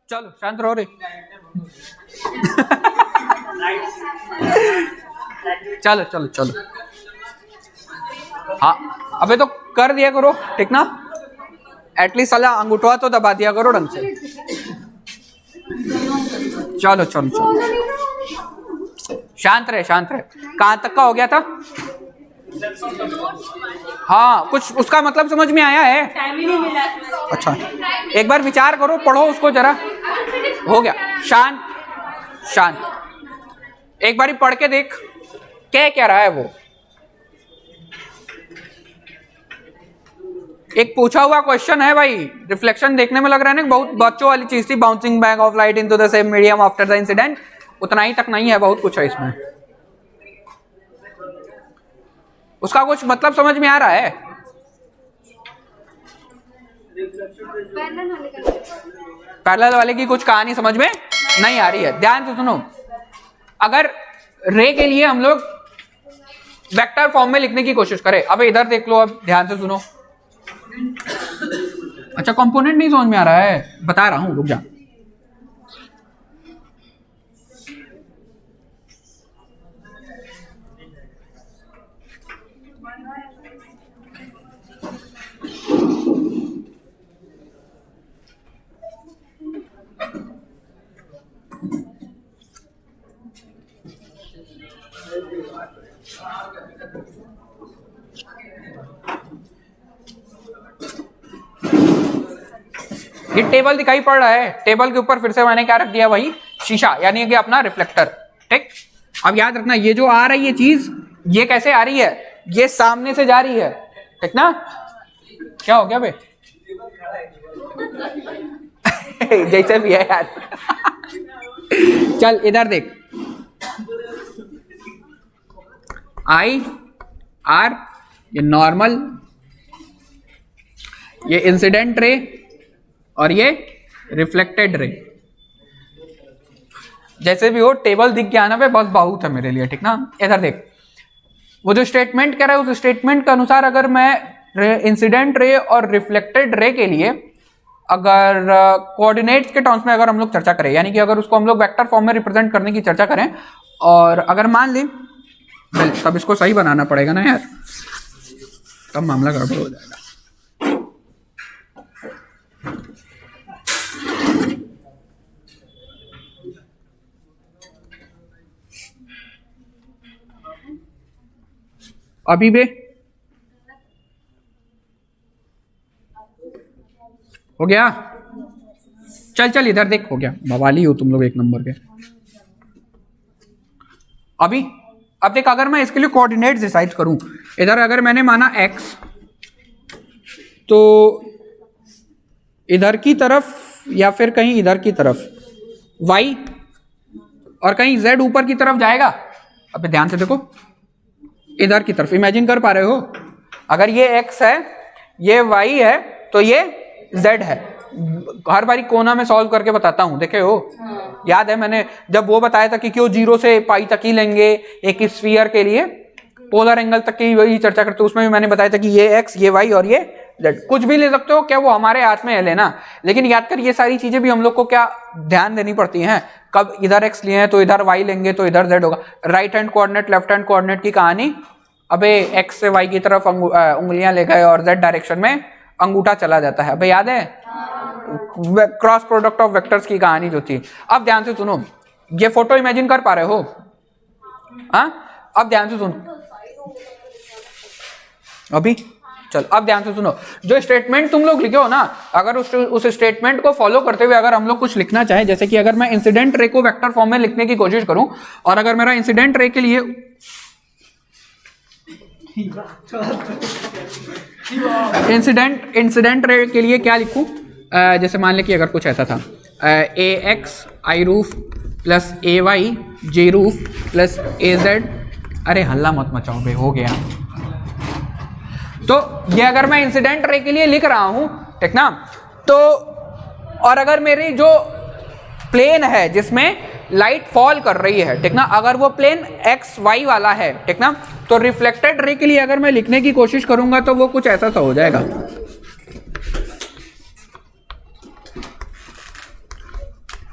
चलो शांत रहो रे। चलो चलो चलो, हाँ अबे तो कर दिया करो ठीक ना, एटलीस्ट साला अंगूठा तो दबा दिया करो ढंग से। चलो चलो चलो, शांत रहे शांत रहे। कहाँ तक का हो गया था? हाँ कुछ उसका मतलब समझ में आया है? अच्छा एक बार विचार करो, पढ़ो उसको जरा। हो गया, शांत शांत, एक बारी पढ़ के देख क्या रहा है वो। एक पूछा हुआ क्वेश्चन है भाई, रिफ्लेक्शन देखने में लग रहा है ना बहुत बच्चों वाली चीज थी, bouncing back of light into the same medium after the incident, उतना ही तक नहीं है, बहुत कुछ है इसमें। उसका कुछ मतलब समझ में आ रहा है? पैरेलल वाले की कुछ कहानी समझ में नहीं आ रही है। ध्यान से सुनो, अगर रे के लिए हम लोग वेक्टर फॉर्म में लिखने की कोशिश करें, अब इधर देख लो, अब ध्यान से सुनो। अच्छा कंपोनेंट नहीं समझ में आ रहा है, बता रहा हूं, रुक जा। ये टेबल दिखाई पड़ रहा है, टेबल के ऊपर फिर से मैंने क्या रख दिया, वही शीशा, यानी कि अपना रिफ्लेक्टर। ठीक, अब याद रखना ये जो आ रही है चीज, ये कैसे आ रही है, ये सामने से जा रही है, ठीक ना? क्या हो गया बे? जैसे भी है यार। चल इधर देख, आई आर ये नॉर्मल, ये इंसिडेंट रे और ये रिफ्लेक्टेड रे। जैसे भी हो टेबल दिख गया ना, बस बहुत है मेरे लिए, ठीक ना? इधर देख, वो जो स्टेटमेंट कह रहा है उस स्टेटमेंट के अनुसार अगर मैं इंसिडेंट रे और रिफ्लेक्टेड रे के लिए अगर कोऑर्डिनेट्स के टर्म्स में अगर हम लोग चर्चा करें, यानी कि अगर उसको हम लोग वेक्टर फॉर्म में रिप्रेजेंट करने की चर्चा करें, और अगर मान लें, तब इसको सही बनाना पड़ेगा ना यार, तब मामला गड़बड़ हो जाएगा। अभी बे हो गया? चल चल इधर देख, हो गया, बवाली हो तुम लोग एक नंबर के। अभी अब देख, अगर मैं इसके लिए कोऑर्डिनेट्स डिसाइड करूं, इधर अगर मैंने माना x, तो इधर की तरफ या फिर कहीं इधर की तरफ y, और कहीं z ऊपर की तरफ जाएगा। अब ध्यान से देखो, इधर की तरफ इमेजिन कर पा रहे हो, अगर ये x है, ये y है, तो ये z है। हर बारी कोना में सॉल्व करके बताता हूं, देखे हो? याद है मैंने जब वो बताया था कि क्यों 0 से पाई तक ही लेंगे एक स्फीयर के लिए, पोलर एंगल तक की वही चर्चा करते, उसमें भी मैंने बताया था कि ये x, ये y और ये z, कुछ भी ले सकते हो, क्या वो हमारे हाथ में है लेना। लेकिन याद कर, ये सारी चीजें भी हम लोग को क्या ध्यान देनी पड़ती हैं, कब इधर x लिए हैं तो इधर y लेंगे तो इधर z होगा। Right hand coordinate left hand coordinate की कहानी, अबे x से y की तरफ उंगलियां ले गए और z डायरेक्शन में अंगूठा चला जाता है, अबे याद है? क्रॉस प्रोडक्ट ऑफ वेक्टर्स की कहानी जो थी। अब ध्यान से सुनो, ये फोटो इमेजिन कर पा रहे हो? हाँ अब ध्यान से सुनो, अभी चल अब ध्यान से सुनो, जो स्टेटमेंट तुम लोग लिखे हो ना, अगर उस स्टेटमेंट को फॉलो करते हुए अगर हम लोग कुछ लिखना चाहे, जैसे कि अगर मैं इंसिडेंट रे को वेक्टर फॉर्म में लिखने की कोशिश करूं, और अगर मेरा इंसिडेंट रे के लिए इंसिडेंट रे के लिए क्या लिखूं, जैसे मान ले कि अगर कुछ ऐसा था, ए एक्स आई रूफ प्लस ए वाई जे रूफ प्लस ए जेड, अरे हल्ला मत मचाओ बे, हो गया। तो ये अगर मैं इंसिडेंट रे के लिए लिख रहा हूं, ठीक ना? तो और अगर मेरी जो प्लेन है जिसमें लाइट फॉल कर रही है, ठीक ना, अगर वो प्लेन एक्स वाई वाला है, ठीक ना, तो रिफ्लेक्टेड रे के लिए अगर मैं लिखने की कोशिश करूंगा तो वो कुछ ऐसा सा हो जाएगा।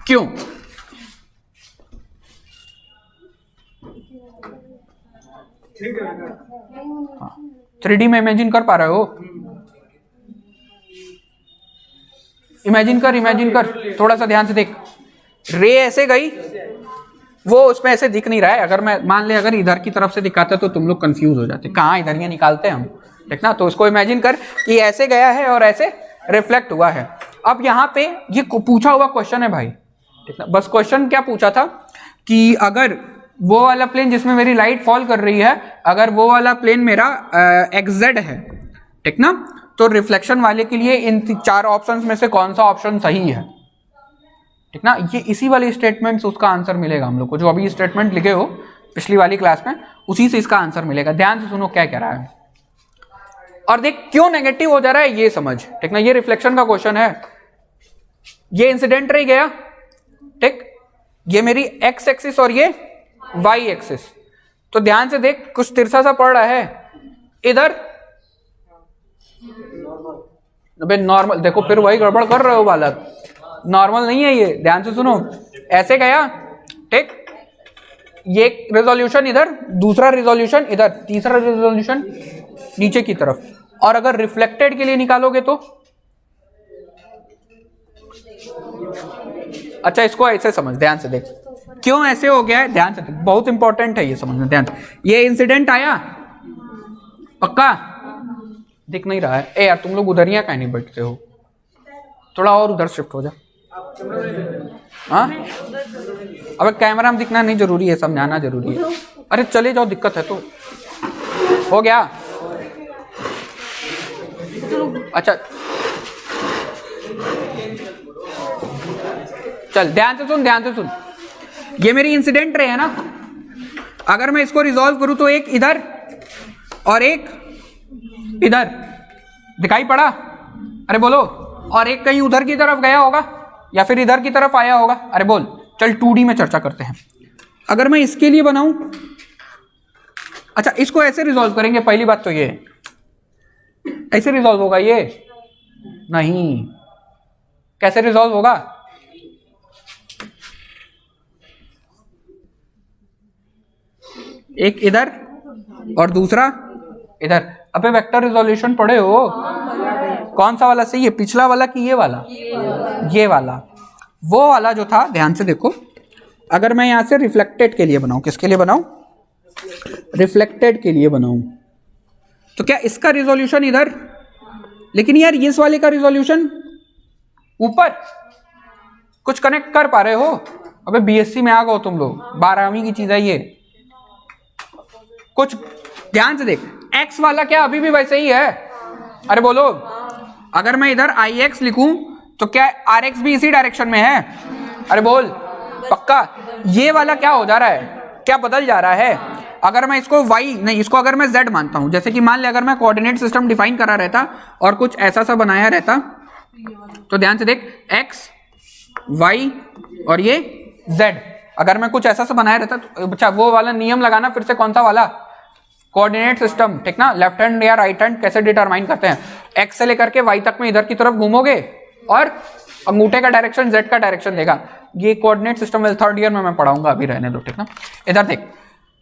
क्यों? हाँ, 3D में इमेजिन कर पा रहे हो? इमेजिन कर, थोड़ा सा ध्यान से देख। रे ऐसे गई, वो उसमें ऐसे दिख नहीं रहा है। अगर मैं मान ले अगर इधर की तरफ से दिखाता तो तुम लोग कंफ्यूज हो जाते, कहाँ इधर ये निकालते हैं हम, ठीक ना। तो उसको इमेजिन कर कि ऐसे गया है और ऐसे रिफ्लेक्ट हुआ है। अब यहाँ पे ये पूछा हुआ क्वेश्चन है भाई, ठीक ना। बस क्वेश्चन क्या पूछा था कि अगर वो वाला प्लेन जिसमें मेरी लाइट फॉल कर रही है, अगर वो वाला प्लेन मेरा XZ है, ठीक ना, तो रिफ्लेक्शन वाले के लिए इन 4 ऑप्शंस में से कौन सा ऑप्शन सही है, ठीक ना। ये इसी वाले स्टेटमेंट से उसका आंसर मिलेगा हम लोग को, जो अभी स्टेटमेंट लिखे हो पिछली वाली क्लास में, उसी से इसका आंसर मिलेगा। ध्यान से सुनो क्या कह रहा है और देख क्यों नेगेटिव हो जा रहा है ये समझ, ठीक ना। ये रिफ्लेक्शन का क्वेश्चन है, ये इंसिडेंट रह गया, ठीक। ये मेरी एक्स एक्सिस और ये वाई एक्सिस। तो ध्यान से देख, कुछ तिरछा सा पड़ रहा है इधर, नॉर्मल। देखो फिर वही गड़बड़ कर रहे हो बालक, नॉर्मल नहीं है ये। ध्यान से सुनो, ऐसे गया, ठीक। ये रेजोल्यूशन इधर, दूसरा रेजोल्यूशन इधर, तीसरा रेजोल्यूशन नीचे की तरफ। और अगर रिफ्लेक्टेड के लिए निकालोगे तो अच्छा, इसको ऐसे समझ, ध्यान से देख क्यों ऐसे हो गया है, ध्यान से देख, बहुत इंपॉर्टेंट है ये समझना, ध्यान से। ये इंसिडेंट आया, पक्का दिख नहीं रहा है। ए यार तुम लोग उधर ही कहीं नहीं बैठते हो, थोड़ा और उधर शिफ्ट हो जा। हाँ अबे कैमरा में दिखना नहीं जरूरी है, समझाना जरूरी है। अरे चले जाओ, दिक्कत है तो। हो गया? अच्छा चल ध्यान से सुन, ध्यान से सुन। ये मेरी इंसिडेंट रे है ना, अगर मैं इसको रिजॉल्व करूं तो एक इधर और एक इधर दिखाई पड़ा, अरे बोलो। और एक कहीं उधर की तरफ गया होगा या फिर इधर की तरफ आया होगा, अरे बोल। चल 2D में चर्चा करते हैं। अगर मैं इसके लिए बनाऊं, अच्छा इसको ऐसे रिजॉल्व करेंगे। पहली बात तो ये ऐसे रिजॉल्व होगा, ये नहीं। कैसे रिजॉल्व होगा? एक इधर और दूसरा इधर। अबे वेक्टर रिजोल्यूशन पढ़े हो? कौन सा वाला सही है, पिछला वाला कि ये वाला? ये वाला। वो वाला जो था, ध्यान से देखो, अगर मैं यहां से रिफ्लेक्टेड के लिए बनाऊं, किसके लिए बनाऊं? रिफ्लेक्टेड के लिए बनाऊं, तो क्या इसका रिजोल्यूशन इधर, लेकिन यार इस वाले का रिजोल्यूशन ऊपर। कुछ कनेक्ट कर पा रहे हो? अबे BSc में आ गए तुम लोग, 12वीं की चीज है ये। कुछ ध्यान से देख, x वाला क्या अभी भी वैसे ही है? अरे बोलो। अगर मैं इधर IX लिखूं तो क्या RX भी इसी डायरेक्शन में है? अरे बोल पक्का। ये वाला क्या हो जा रहा है, क्या बदल जा रहा है? अगर मैं इसको y नहीं, इसको अगर मैं z मानता हूं, जैसे कि मान ले अगर मैं कोऑर्डिनेट सिस्टम डिफाइन करा रहता और कुछ ऐसा सा बनाया रहता, तो ध्यान से देख x y और ये z, अगर मैं कुछ ऐसा सा बनाया रहता तो अच्छा वो वाला नियम लगाना फिर से, कौन सा वाला? कोऑर्डिनेट सिस्टम, ठीक ना। लेफ्ट हैंड या राइट हैंड कैसे डिटरमाइन करते हैं? x से लेकर के y तक में इधर की तरफ घूमोगे और अंगूठे का डायरेक्शन z का डायरेक्शन देगा। ये कोऑर्डिनेट सिस्टम 3rd ईयर में मैं पढ़ाऊंगा, अभी रहने दो, ठीक ना। इधर देख,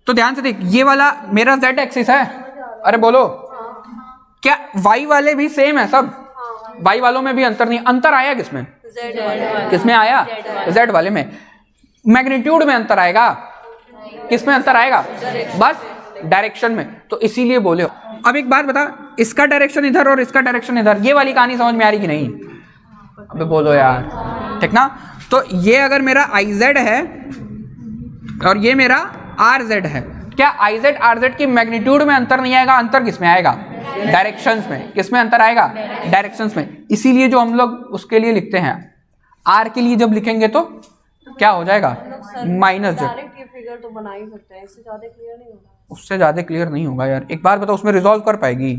तो ध्यान से देख, ये वाला मेरा z एक्सिस है। अरे बोलो, क्या y वाले भी सेम है सब? y वालों में भी अंतर नहीं? अंतर आया किसमें? किसमें आया? z वाले में। मैग्नीट्यूड में अंतर आएगा? किसमें अंतर आएगा? बस डायरेक्शन में। तो इसीलिए बोले। अब एक बात बता, इसका डायरेक्शन इधर और इसका डायरेक्शन इधर, ये वाली कहानी समझ में आ रही कि नहीं? अबे बोलो यार, ठीक ना। तो ये अगर मेरा IZ है और ये मेरा RZ है, क्या IZ RZ की मैग्नीट्यूड में अंतर नहीं आएगा? अंतर किसमें आएगा? डायरेक्शंस में। किसमें अंतर आएगा? डायरेक्शंस में। इसीलिए जो हम लोग उसके लिए लिखते हैं, R के लिए जब लिखेंगे तो क्या हो जाएगा? Minus z। फिगर तो बना ही सकते हैं, इससे ज्यादा क्लियर नहीं होगा। उससे ज्यादा क्लियर नहीं होगा यार। एक बात बताओ, उसमें रिजॉल्व कर पाएगी?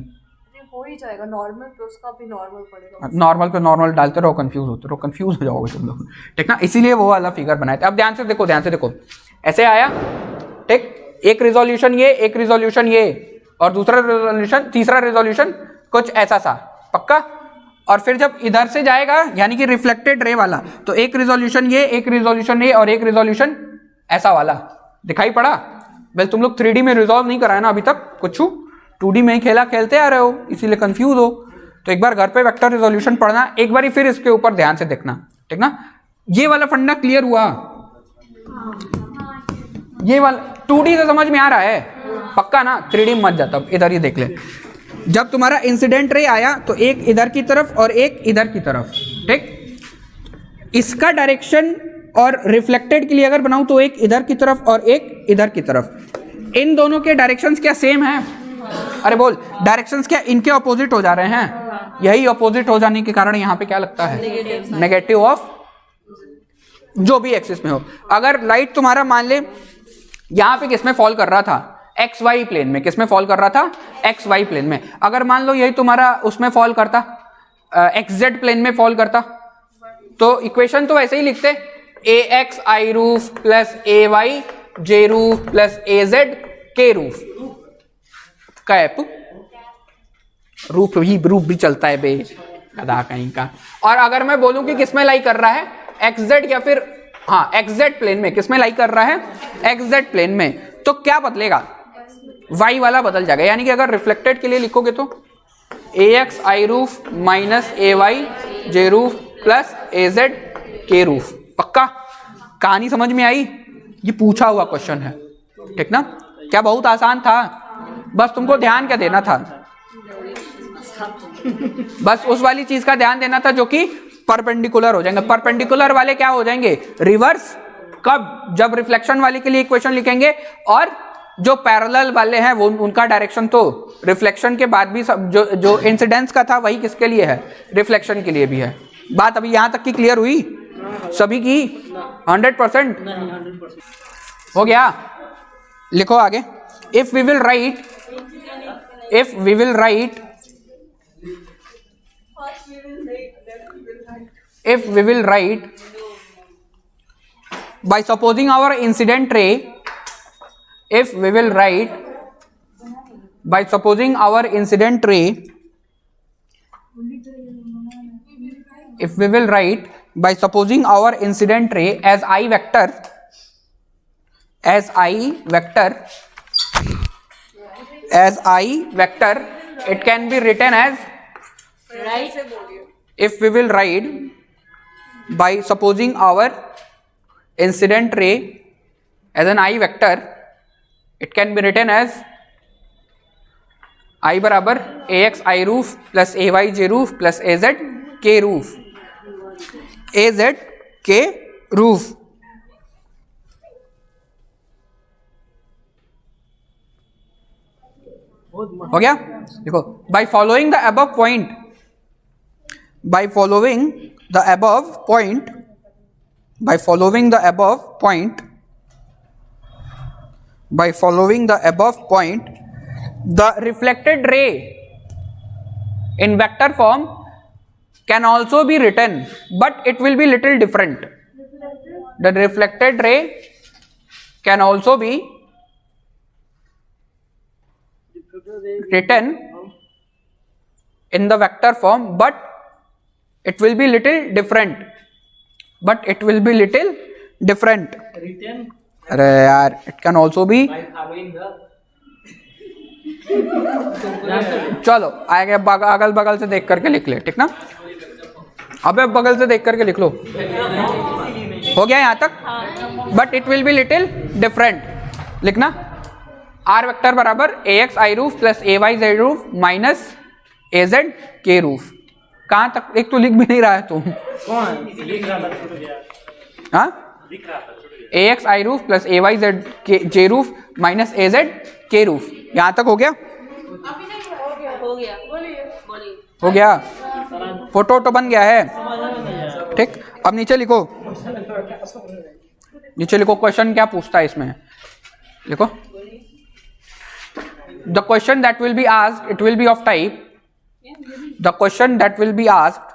हो ही जाएगा। नॉर्मल पे उसका भी नॉर्मल पड़ेगा। नॉर्मल पे नॉर्मल डालते रहो, कंफ्यूज होते रहो, कंफ्यूज हो जाओगे तुम लोग, ठीक ना। इसीलिए वो वाला फिगर बनाए थे। अब ध्यान से देखो, ध्यान से देखो, ऐसे आया, ठीक। एक रिजोल्यूशन ये, एक रिजोल्यूशन ये, और दूसरा रिजोल्यूशन, तीसरा रिजोल्यूशन कुछ ऐसा सा, पक्का। और फिर जब इधर से जाएगा यानी कि रिफ्लेक्टेड रे वाला, तो एक रिजोल्यूशन ये, एक रिजोल्यूशन ये और एक रिजोल्यूशन ऐसा वाला दिखाई पड़ा। वेल तुम लोग 3D में रिजॉल्व नहीं कराया ना अभी तक, कुछ 2D में ही खेलते आ रहे हो, इसीलिए कंफ्यूज हो। तो एक बार घर पे वेक्टर रिजोल्यूशन पढ़ना, एक बार फिर इसके ऊपर ध्यान से देखना, ठीक ना। ये वाला फंडा क्लियर हुआ? ये वाला 2D से समझ में आ रहा है पक्का ना? 3D में मत जाता, इधर ही देख ले। जब तुम्हारा इंसिडेंट रे आया तो एक इधर की तरफ और एक इधर की तरफ, ठीक। इसका डायरेक्शन और रिफ्लेक्टेड के लिए अगर बनाऊं तो एक इधर की तरफ और एक इधर की तरफ। इन दोनों के डायरेक्शंस क्या सेम हैं? अरे बोल, डायरेक्शंस क्या इनके अपोजिट हो जा रहे हैं? यही अपोजिट हो जाने के कारण यहाँ पे क्या लगता है? नेगेटिव ऑफ जो भी एक्सिस में हो। अगर लाइट तुम्हारा मान ले यहाँ पे किसमें फॉल कर रहा था? एक्स वाई प्लेन में। किसमें फॉल कर रहा था? एक्स वाई प्लेन में। अगर मान लो यही तुम्हारा उसमें फॉल करता, एक्स जेड प्लेन में फॉल करता, तो इक्वेशन तो वैसे ही लिखते, ए एक्स आई रूफ प्लस ए वाई जे रूफ प्लस ए जेड के रूफ। कैप रूफ भी चलता है बे अदा कहीं का। और अगर मैं बोलूं कि किसमें लाई कर रहा है? एक्स जेड या फिर हाँ एक्स जेड प्लेन में। किसमें लाई कर रहा है? एक्स जेड प्लेन में। तो क्या बदलेगा? वाई वाला बदल जाएगा। यानी कि अगर रिफ्लेक्टेड के लिए लिखोगे तो ए एक्स आई रूफ माइनस ए वाई जे रूफ प्लस ए जेड के रूफ। पक्का? कहानी समझ में आई? ये पूछा हुआ क्वेश्चन है, ठीक ना। क्या बहुत आसान था? बस तुमको ध्यान क्या देना था? बस उस वाली चीज का ध्यान देना था जो कि परपेंडिकुलर हो जाएंगे। परपेंडिकुलर वाले क्या हो जाएंगे? रिवर्स। कब? जब रिफ्लेक्शन वाले के लिए इक्वेशन लिखेंगे। और जो पैरेलल वाले हैं वो उनका डायरेक्शन तो रिफ्लेक्शन के बाद भी सब जो इंसिडेंस का था वही किसके लिए है? रिफ्लेक्शन के लिए भी है। बात अभी यहां तक की क्लियर हुई सभी की? 100% हो गया? लिखो आगे। If we will write by supposing our incident ray, if we will write by supposing our incident ray as I vector, it can be written as, if we will write by supposing our incident ray as an I vector, it can be written as I बराबर ax I roof plus ay j roof plus az k roof, az k roof. हो गया? देखो, by following the above point, by following the above point, the reflected ray in vector form can also be written, but it will be little different. The reflected ray can also be written in the vector form, but it will be little different. Written अरे यार, it can also be, by following the चलो आगे अगल बगल से देख करके लिख ले, ठीक ना। अबे बगल से देख करके लिख लो। हो गया यहाँ तक? But it will be little different. लिखना आर वेक्टर बराबर ए एक्स आई रूफ प्लस ए वाई जेड रूफ माइनस ए जेड के रूफ। कहाँ तक? एक तो लिख भी नहीं रहा है तुम। हाँ, ए एक्स आई रूफ प्लस ए Y Z J roof minus ए जेड के रूफ। यहाँ तक हो गया? हो गया? फोटो तो बन गया है, ठीक। अब नीचे लिखो, क्वेश्चन क्या पूछता है इसमें। लिखो, the question that will be asked, it will B of type, the question that will be asked,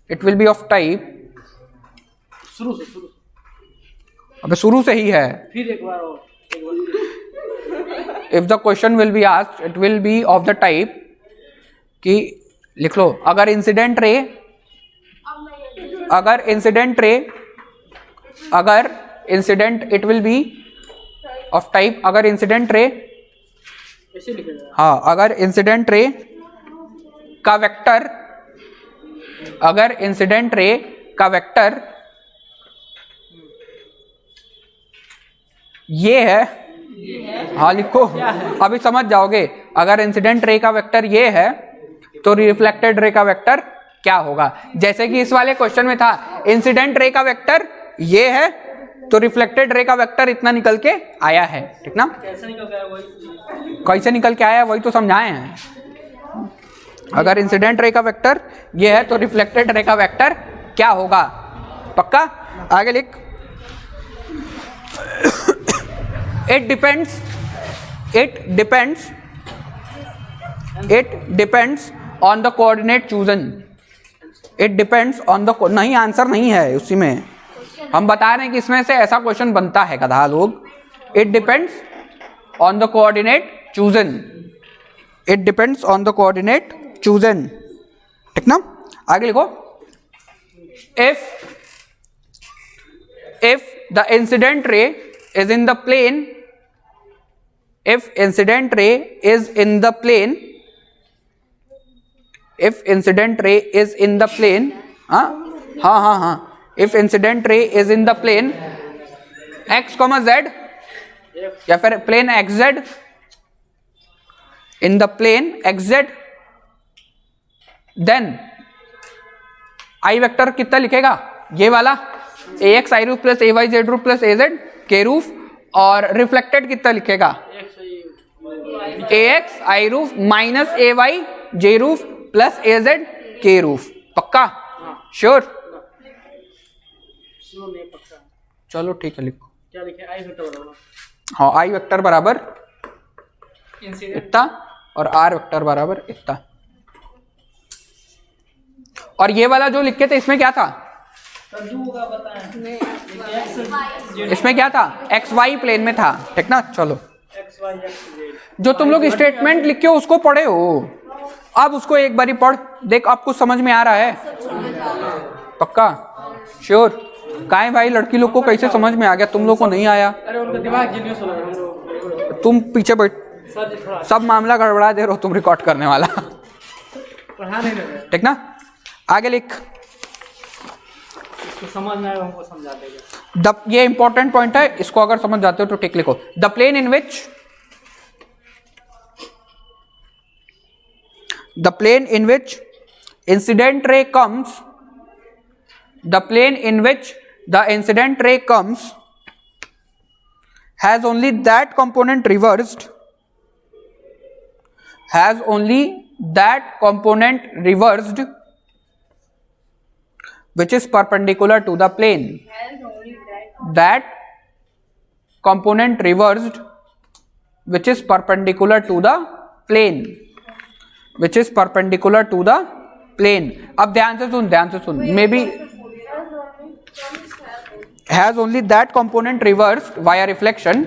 it will B of type, अबे शुरू से ही है। फिर एक बार और If the question will be asked, it will be of the type कि लिख लो, अगर incident ray it will B of type, अगर इंसिडेंट रे, ऐसे लिखेगा। हाँ, अगर इंसिडेंट रे का वेक्टर, अगर इंसिडेंट रे का वेक्टर ये है, हाँ लिखो, अभी समझ जाओगे। अगर इंसिडेंट रे का वेक्टर ये है तो रिफ्लेक्टेड रे का वेक्टर क्या होगा। जैसे कि इस वाले क्वेश्चन में था, इंसिडेंट रे का वेक्टर ये है तो रिफ्लेक्टेड रे का वेक्टर इतना निकल के आया है, ठीक ना। कैसे निकल गया वही? कैसे निकल के आया वही तो समझाए हैं। अगर इंसिडेंट रे का वेक्टर ये है तो रिफ्लेक्टेड रे का वेक्टर क्या होगा, पक्का। आगे लिख, it depends on the coordinate chosen. It depends on the, नहीं आंसर नहीं है उसी में, हम बता रहे हैं कि इसमें से ऐसा क्वेश्चन बनता है गधा लोग। It depends on the coordinate chosen, it depends on the coordinate chosen, ठीक ना। आगे लिखो, if the incident ray is in the plane, if incident ray is in the plane, if incident ray is in the plane, हाँ, if incident ray is in the plane x, z, या फिर plane xz, in the plane xz, then I vector कितना लिखेगा, ये वाला ax i roof plus ay z roof plus az k roof, और reflected कितना लिखेगा, ax i roof minus ay j roof plus az k roof, पक्का, sure. नहीं पक्का। चलो ठीक है, लिखो क्या लिखे? आई वेक्टर बराबर, हाँ, आई वेक्टर बराबर इतना और आर वेक्टर बराबर इतना। और ये वाला जो लिखे थे इसमें क्या था, इसमें क्या था, एक्स वाई प्लेन में था, ठीक ना। चलो, एक्स वाई एक्स जेड, जो तुम लोग स्टेटमेंट लिख के उसको पढ़े हो, अब उसको एक बारी पढ़ देख, अब कुछ समझ में आ रहा है, पक्का, श्योर। काहे भाई, लड़की लोग को कैसे समझ में आ गया, तुम लोग को नहीं आया। अरे उनका दिमाग जीनियस हो रहा है, हम लोग तुम पीछे बैठ, सर जी थोड़ा सब मामला गड़बड़ा दे रहे हो तुम रिकॉर्ड करने वाला, पढ़ा नहीं रहे, ठीक ना। आगे लिख, इसको समझ में आए हमको समझा देगा। ये इंपॉर्टेंट पॉइंट है, इसको अगर समझ जाते हो तो ठीक लिखो। The plane in which incident ray comes, the plane in which the incident ray comes has only that component reversed, which is perpendicular to the plane. That component reversed which is perpendicular to the plane, अब ध्यान से सुन, may be has only that component reversed via reflection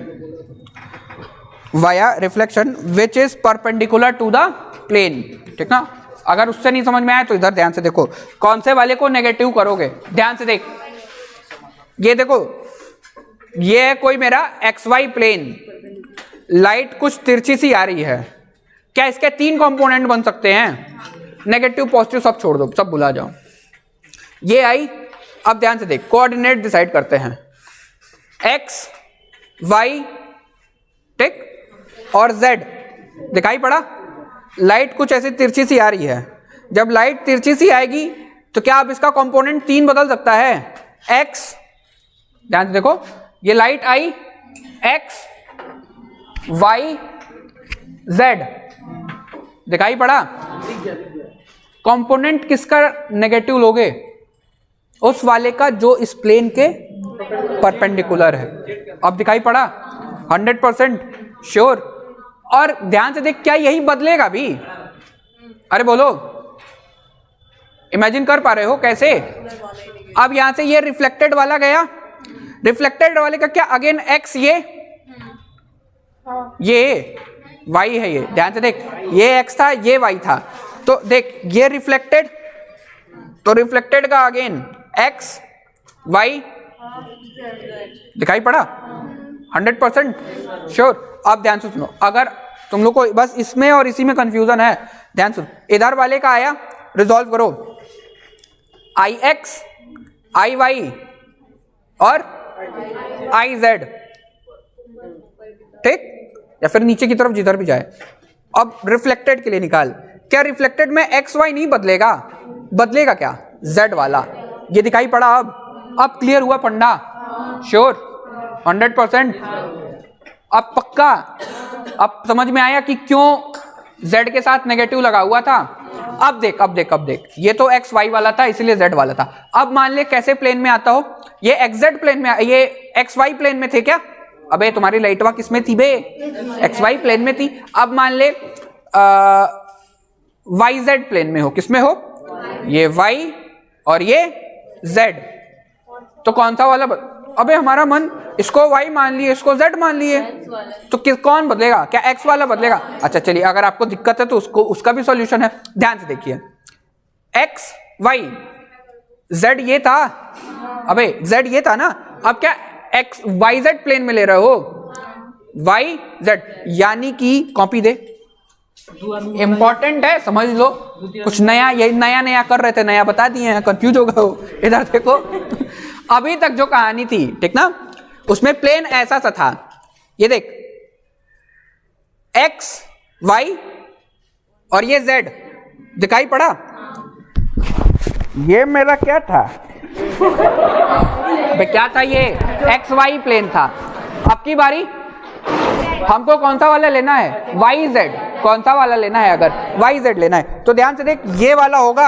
which is perpendicular to the plane, ठीक ना। अगर उससे नहीं समझ में आया तो इधर ध्यान से देखो, कौन से वाले को नेगेटिव करोगे, ध्यान से देख, ये देखो, ये है कोई मेरा XY प्लेन, लाइट कुछ तिरछी सी आ रही है, क्या इसके 3 कंपोनेंट बन सकते हैं, नेगेटिव पॉजिटिव सब छोड़ दो, सब भुला जाओ, ये आई। अब ध्यान से देख, कोऑर्डिनेट डिसाइड करते हैं, x y, ठीक, और z, दिखाई पड़ा, लाइट कुछ ऐसी तिरछी सी आ रही है, जब लाइट तिरछी सी आएगी तो क्या अब इसका कंपोनेंट 3 बदल सकता है, x, ध्यान से देखो, ये लाइट आई, x y z, दिखाई पड़ा, कंपोनेंट किसका नेगेटिव लोगे, उस वाले का जो इस प्लेन के परपेंडिकुलर है। अब दिखाई पड़ा, 100% श्योर। और ध्यान से देख, क्या यही बदलेगा भी, अरे बोलो, इमेजिन कर पा रहे हो कैसे। अब यहां से ये रिफ्लेक्टेड वाला गया, रिफ्लेक्टेड वाले का क्या अगेन एक्स, ये वाई है, ये ध्यान से देख, ये एक्स था ये वाई था, तो देख ये रिफ्लेक्टेड, तो रिफ्लेक्टेड का अगेन एक्स वाई दिखाई पड़ा 100% श्योर। अब ध्यान से सुनो, अगर तुम लोग को बस इसमें और इसी में कंफ्यूजन है, ध्यान सुनो, इधर वाले का आया, रिजॉल्व करो, आई एक्स आई वाई और आई जेड, ठीक, या फिर नीचे की तरफ जिधर भी जाए। अब रिफ्लेक्टेड के लिए निकाल, क्या रिफ्लेक्टेड में एक्स वाई नहीं बदलेगा, बदलेगा क्या, जेड वाला, ये दिखाई पड़ा। अब क्लियर हुआ पंडा, श्योर 100%। अब पक्का, अब समझ में आया कि क्यों z के साथ नेगेटिव लगा हुआ था। अब देख अब देख अब देख, ये तो एक्स वाई वाला था इसलिए z वाला था। अब मान ले कैसे प्लेन में आता हो, ये xz प्लेन में, ये एक्स वाई प्लेन में थे क्या, अबे तुम्हारी लाइटवा किस में थी बे, एक्स वाई प्लेन में थी। अब मान ले वाई जेड प्लेन में हो, किस में हो, ये y और ये z, तो कौन सा वाला अबे हमारा मन इसको y मान लिए, इसको z मान लिए, तो कौन बदलेगा, क्या x वाला बदलेगा। अच्छा चलिए, अगर आपको दिक्कत है तो उसका भी सॉल्यूशन है, ध्यान से देखिए, x y z ये था, अबे z ये था ना, अब क्या x y z प्लेन में ले रहे हो, y z, यानी कि कॉपी दे, इंपॉर्टेंट है, समझ लो, कुछ नया, यही नया नया कर रहे थे, नया बता दिए हैं, कंफ्यूज हो गए हो। इधर देखो अभी तक जो कहानी थी, ठीक ना, उसमें प्लेन ऐसा सा था, ये देख x y और ये z दिखाई पड़ा, ये मेरा क्या था क्या था, ये एक्स वाई प्लेन था। अब की बारी हमको कौन सा वाला लेना है, वाई जेड, कौन सा वाला लेना है, अगर वाई जेड लेना है तो ध्यान से देख, ये वाला होगा,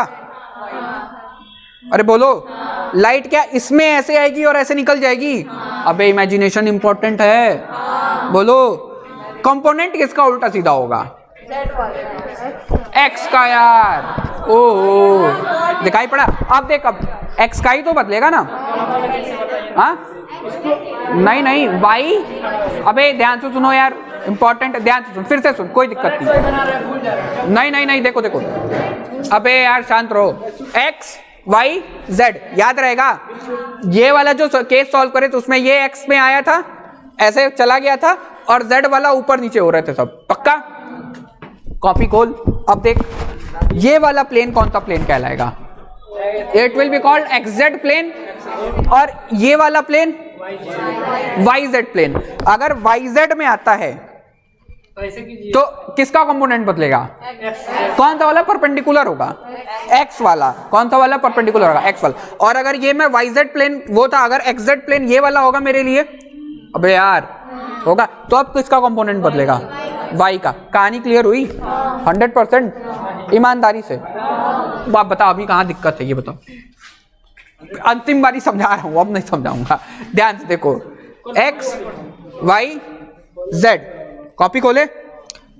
अरे बोलो, लाइट क्या इसमें ऐसे आएगी और ऐसे निकल जाएगी, अबे इमेजिनेशन इंपॉर्टेंट है, बोलो, कंपोनेंट किसका उल्टा सीधा होगा, एक्स का यार, ओह दिखाई पड़ा। अब देख, अब एक्स का ही तो बदलेगा ना, हाँ नहीं नहीं वाई, अबे ध्यान से सुनो यार, इंपॉर्टेंट, ध्यान से सुन, फिर से सुन, कोई दिक्कत नहीं, नहीं नहीं देखो देखो, अबे यार शांत रहो, एक्स वाई जेड याद रहेगा, ये वाला जो केस सॉल्व करे तो उसमें ये एक्स में आया था, ऐसे चला गया था, और जेड वाला ऊपर नीचे हो रहे थे सब, पक्का, कॉपी खोल। अब देख ये वाला प्लेन कौन सा प्लेन कहलाएगा, it will be called XZ plane, और ये वाला प्लेन वाई जेड प्लेन। अगर वाई जेड में आता है तो किसका कंपोनेंट बदलेगा, कौन सा वाला परपेंडिकुलर होगा, एक्स वाला, कौन सा वाला परपेंडिकुलर होगा, एक्स वाला। और अगर ये मैं वाई जेड प्लेन वो था, अगर एक्स जेड प्लेन ये वाला होगा मेरे लिए, अबे यार होगा, तो अब किसका कंपोनेंट बदलेगा, वाई का। कहानी क्लियर हुई 100% ईमानदारी से। आप बताओ अभी कहाँ दिक्कत है, ये बताओ, अंतिम बारी समझा रहा हूं, अब नहीं समझाऊंगा, ध्यान से देखो, एक्स वाई जेड, कॉपी खोले,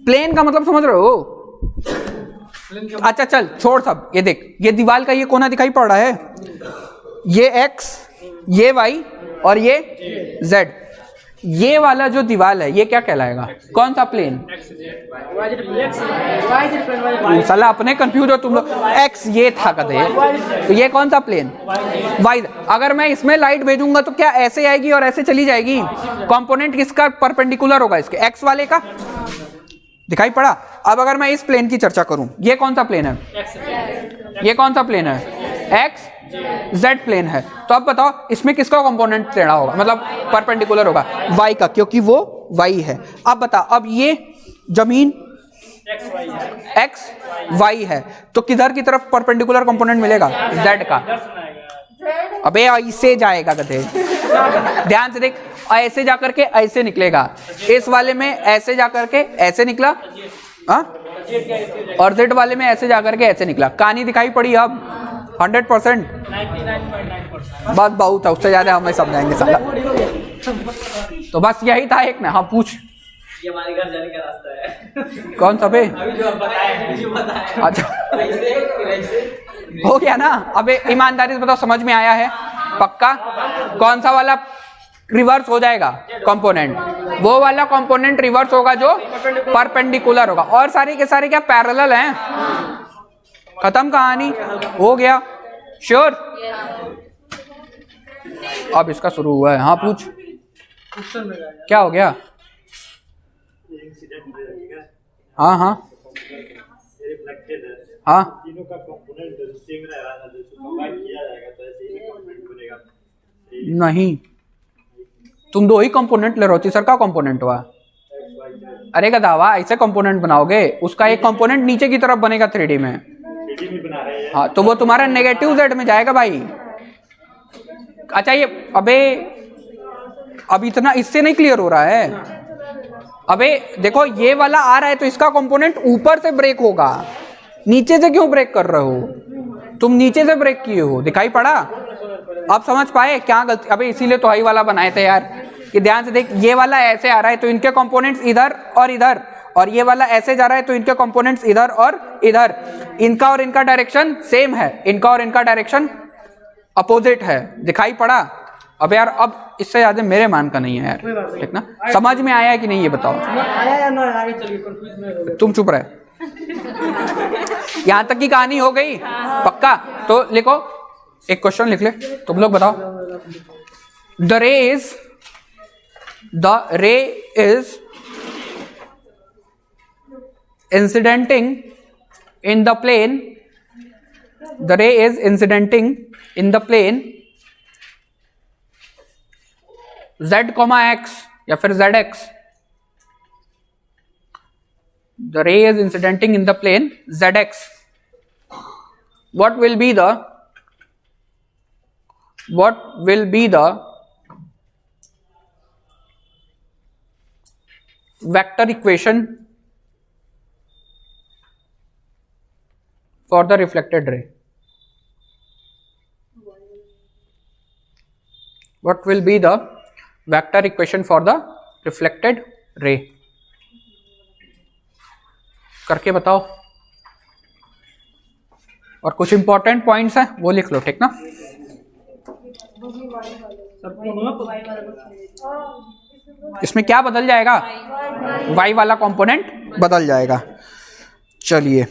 प्लेन का मतलब समझ रहे हो, अच्छा चल छोड़ सब, ये देख, ये दीवार का ये कोना दिखाई पड़ रहा है, ये एक्स, ये वाई और ये जेड, ये वाला जो दीवार है ये क्या कहलाएगा, कौन सा प्लेन, साला अपने कंफ्यूज हो तुम लोग, एक्स ये था कदे, तो ये कौन सा प्लेन, वाई। अगर मैं इसमें लाइट भेजूंगा तो क्या ऐसे आएगी और ऐसे चली जाएगी, कंपोनेंट किसका परपेंडिकुलर होगा, इसके एक्स वाले का, दिखाई पड़ा। अब अगर मैं इस प्लेन की चर्चा करूं, ये कौन सा प्लेन है, ये कौन सा प्लेन है, एक्स जेड प्लेन है, तो अब बताओ इसमें किसका कंपोनेंट टेढ़ा होगा, मतलब परपेंडिकुलर होगा, वाई का, क्योंकि वो वाई है। अब बताओ, अब ये जमीन एक्स वाई है, तो किधर की तरफ परपेंडिकुलर कंपोनेंट मिलेगा, जेड का, अबे ऐसे जाएगा गधे, ध्यान से देख, ऐसे जाकर के ऐसे निकलेगा, इस वाले में ऐसे जाकर के ऐसे निकला, हाँ, और जेड वाले में ऐसे जाकर के ऐसे निकला, कहानी दिखाई पड़ी अब 100%, बस बहुत है, उससे ज्यादा हमें समझाएंगे साला। तो बस यही था एक ना, हाँ पूछ, ये हमारे घर जाने का रास्ता है, कौन सा बे, अभी जो आप बताए, अच्छा हो गया ना। अबे ईमानदारी से बताओ, समझ में आया है पक्का, कौन सा वाला रिवर्स हो जाएगा कंपोनेंट, वो वाला कंपोनेंट रिवर्स होगा जो परपेंडिकुलर होगा, और सारे के सारे क्या पैरेलल हैं, खत्म कहानी, हो गया। श्योर? अब इसका शुरू हुआ है। हाँ पूछ, क्या हो गया? हाँ हाँ हाँ, तीनों का कंपोनेंट सेम रह रहा था, जो कंबाइन किया जाएगा तो ऐसे ही कंपोनेंट बनेगा। नहीं, तुम दो ही कंपोनेंट ले रहे हो, तीसरा का कंपोनेंट हुआ? अरे गधावा, ऐसे कंपोनेंट बनाओगे, उसका एक कंपोनेंट नीचे की तरफ बनेगा 3D में। 3D में बना रहे हैं। हाँ तो वो तुम्हारा नेगेटिव जेड में जाएगा भाई। अच्छा ये अबे अब इतना इससे नहीं क्लियर हो रहा है। अबे देखो ये वाला आ रहा है तो इसका कंपोनेंट ऊपर से ब्रेक होगा, नीचे से क्यों ब्रेक कर रहे हो? तुम नीचे से ब्रेक किए हो, दिखाई पड़ा? अब समझ पाए क्या गलती? अबे इसीलिए तो हाई वाला बनाए थे यार, कि ध्यान से देख, ये वाला ऐसे आ रहा है तो इनके कंपोनेंट्स इधर और इधर, और ये वाला ऐसे जा रहा है तो इनके कंपोनेंट्स इधर और इधर। इनका और इनका डायरेक्शन सेम है, इनका और इनका डायरेक्शन अपोजिट है। दिखाई पड़ा? अब यार अब इससे ज्यादा मेरे मान का नहीं है यार, ठीक ना? समझ में आया है कि नहीं ये बताओ? आया या ना आगे चलिए, कंफ्यूज में हो गए। तुम चुप रहे। यहां तक की कहानी हो गई पक्का? तो लिखो, एक क्वेश्चन लिख ले, तुम लोग बताओ। द रे is incidenting in the plane, the ray is incidenting in the plane z, x या फिर zx. The ray is incidenting in the plane zx. What will be the vector equation for the reflected ray? What will be the vector equation for the reflected ray? करके बताओ। और कुछ important points हैं वो लिख लो, ठीक ना? इसमें क्या बदल जाएगा? y वाला कंपोनेंट बदल जाएगा। चलिए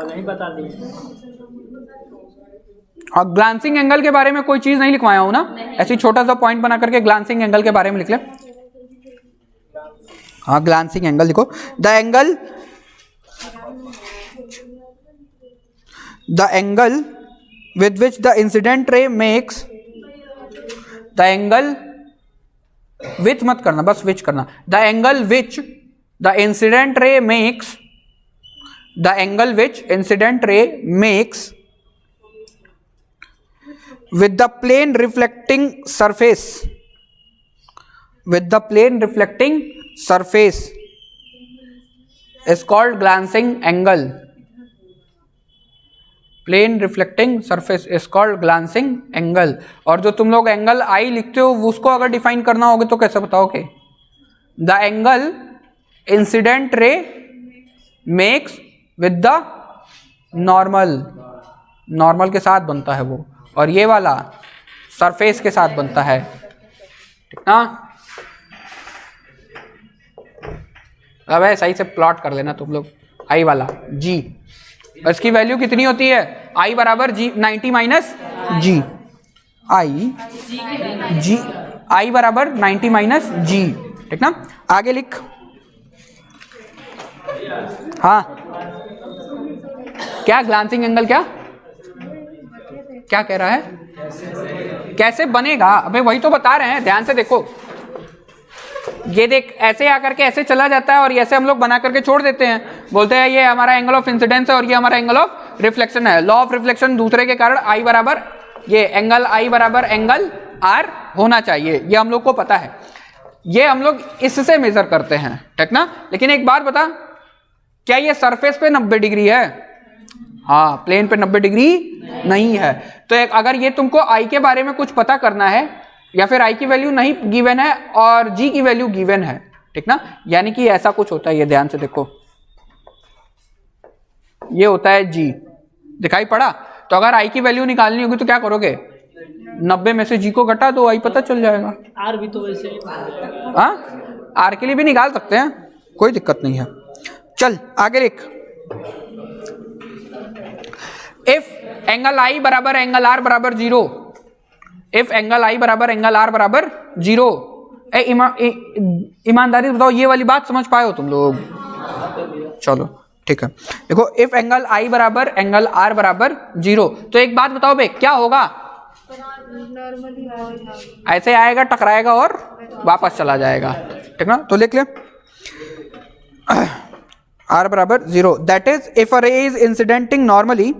नहीं बता दिए। हाँ, ग्लांसिंग एंगल के बारे में कोई चीज नहीं लिखवाया हूं ना, ऐसी छोटा सा पॉइंट बना करके ग्लांसिंग एंगल के बारे में लिख ले। हाँ ग्लांसिंग एंगल लिखो। The angle with which the incident ray makes, the angle with मत करना, बस which करना। the angle which the incident ray makes, the angle which incident ray makes with the plane reflecting surface, with the plane reflecting surface is called glancing angle. Plane reflecting surface is called glancing angle. और जो तुम लोग angle आई लिखते हो उसको अगर define करना होगा तो कैसे बताओगे? The angle incident ray makes with the normal के साथ बनता है वो, और ये वाला सरफेस के साथ बनता है, ठीक ना? अब सही से प्लॉट कर लेना तुम लोग। आई वाला जी, इसकी वैल्यू कितनी होती है? आई बराबर जी 90 माइनस जी, आई बराबर 90 माइनस जी, ठीक ना? आगे लिख। हाँ क्या ग्लांसिंग एंगल क्या कह रहा है? कैसे बनेगा? अबे वही तो बता रहे हैं, ध्यान से देखो। ये देख, ऐसे आकर के ऐसे चला जाता है और ऐसे हम लोग बना करके छोड़ देते हैं, बोलते हैं ये हमारा एंगल ऑफ इंसिडेंस है और ये हमारा एंगल ऑफ रिफ्लेक्शन है। लॉ ऑफ रिफ्लेक्शन दूसरे के कारण आई बराबर ये एंगल आई बराबर एंगल आर होना चाहिए, ये हम लोग को पता है। ये हम लोग इससे मेजर करते हैं, ठीक ना? लेकिन एक बात बता, क्या ये सरफेस पे 90 डिग्री है? हाँ, प्लेन पे 90 डिग्री नहीं है। तो अगर ये तुमको आई के बारे में कुछ पता करना है या फिर आई की वैल्यू नहीं गिवन है और जी की वैल्यू गिवन है, ठीक ना? यानी कि ऐसा कुछ होता है, ये ध्यान से देखो, ये होता है जी, दिखाई पड़ा? तो अगर आई की वैल्यू निकालनी होगी तो क्या करोगे? 90 में से जी को घटा दो, आई पता चल जाएगा। आर भी तो वैसे ही हाँ, आर के लिए भी निकाल सकते हैं, कोई दिक्कत नहीं है। चल आगे लिख। इफ एंगल आई बराबर एंगल आर बराबर 0, इफ एंगल आई बराबर एंगल आर बराबर 0, ईमानदारी बताओ ये वाली बात समझ पाए हो तुम लोग? चलो ठीक है, देखो इफ एंगल आई बराबर एंगल आर बराबर 0, तो एक बात बताओ बे, क्या होगा? ऐसे आएगा, टकराएगा और वापस चला जाएगा, ठीक ना? तो लिख ले r बराबर 0, that is if a ray is incidenting normally,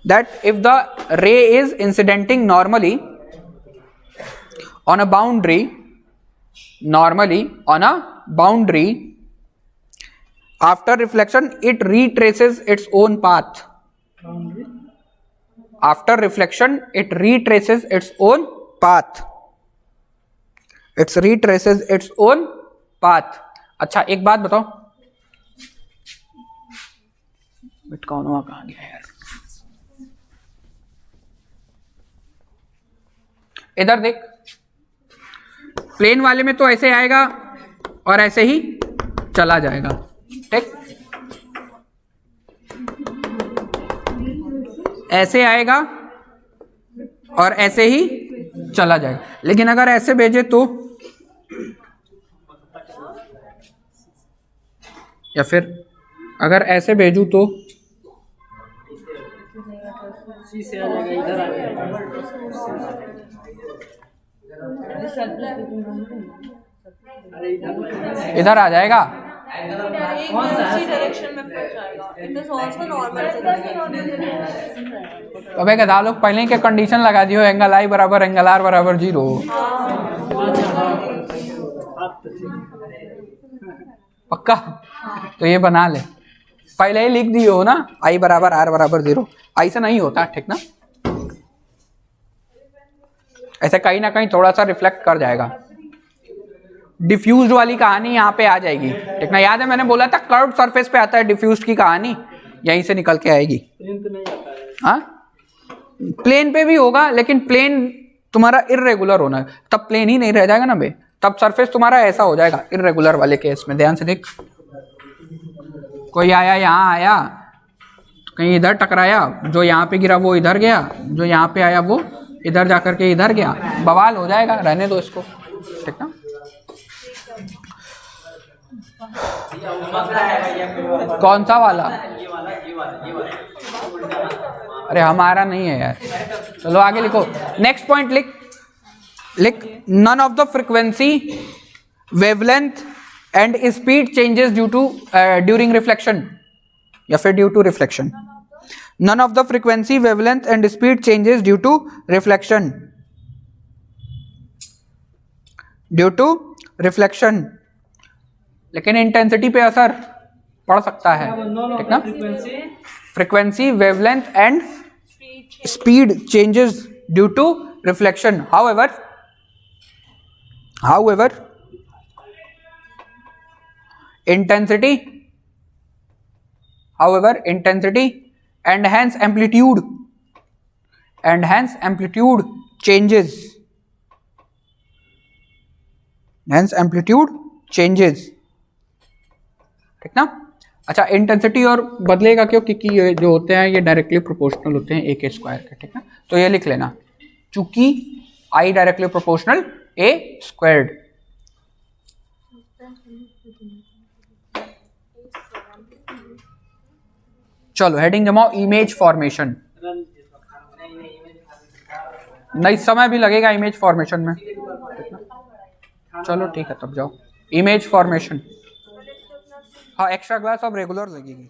that if the ray is incidenting normally on a boundary, normally on a boundary, after reflection it retraces its own path. After reflection it retraces its own path. It retraces its own path. अच्छा एक बात बताओ, bitcoin हुआ कहाँ गया यार? इधर देख, प्लेन वाले में तो ऐसे आएगा और ऐसे ही चला जाएगा, ठीक? ऐसे आएगा और ऐसे ही चला जाएगा। लेकिन अगर ऐसे भेजे तो, या फिर अगर ऐसे भेजू तो सी से आ जाएगा, इधर आ जाएगा। इधर आ जाएगा। तो भाई कदा लोग पहले के कंडीशन लगा दियो, एंगल आई बराबर एंगल आर बराबर 0। पक्का? तो ये बना ले, पहले ही लिख दियो हो ना, आई बराबर आर बराबर 0। ऐसा नहीं होता, ठीक ना? ऐसे कहीं ना कहीं थोड़ा सा रिफ्लेक्ट कर जाएगा। डिफ्यूज्ड वाली कहानी यहाँ पे आ जाएगी, ठीक ना? याद है मैंने बोला था कर्व्ड सरफेस पे आता है डिफ्यूज्ड की कहानी, यहीं से निकल के आएगी। हाँ, प्लेन पे भी होगा, लेकिन प्लेन तुम्हारा इर्रेगुलर होना है, तब प्लेन ही नहीं रह जाएगा ना बे, तब सरफेस तुम्हारा ऐसा हो जाएगा इर्रेगुलर वाले केस में। ध्यान से देख, कोई आया यहाँ आया, कहीं इधर टकराया, जो यहाँ पे गिरा वो इधर गया, जो यहाँ पे आया वो इधर जाकर के इधर गया, बवाल हो जाएगा। रहने दो इसको, ठीक ना? कौन सा वाला? अरे हमारा नहीं है यार। चलो आगे लिखो, नेक्स्ट पॉइंट लिख none of the frequency, wavelength and speed changes due to during reflection, या फिर due to reflection. None of the frequency, wavelength and speed changes due to reflection. Due to reflection. लेकिन intensity पे असर पड़ सकता है, ठीक ना? Frequency, wavelength and speed changes due to reflection. However, intensity and hence amplitude changes. ठीक ना? अच्छा, इंटेंसिटी और बदलेगा क्यों? क्योंकि ये जो होते हैं ये डायरेक्टली प्रोपोर्शनल होते हैं a के स्क्वायर के, ठीक ना? तो ये लिख लेना, चूंकि I directly proportional a squared. चलो हेडिंग जमाओ, इमेज फॉर्मेशन। नहीं, समय भी लगेगा इमेज फॉर्मेशन में। चलो ठीक है, तब जाओ इमेज फॉर्मेशन। हाँ, एक्स्ट्रा क्लास अब रेगुलर लगेगी।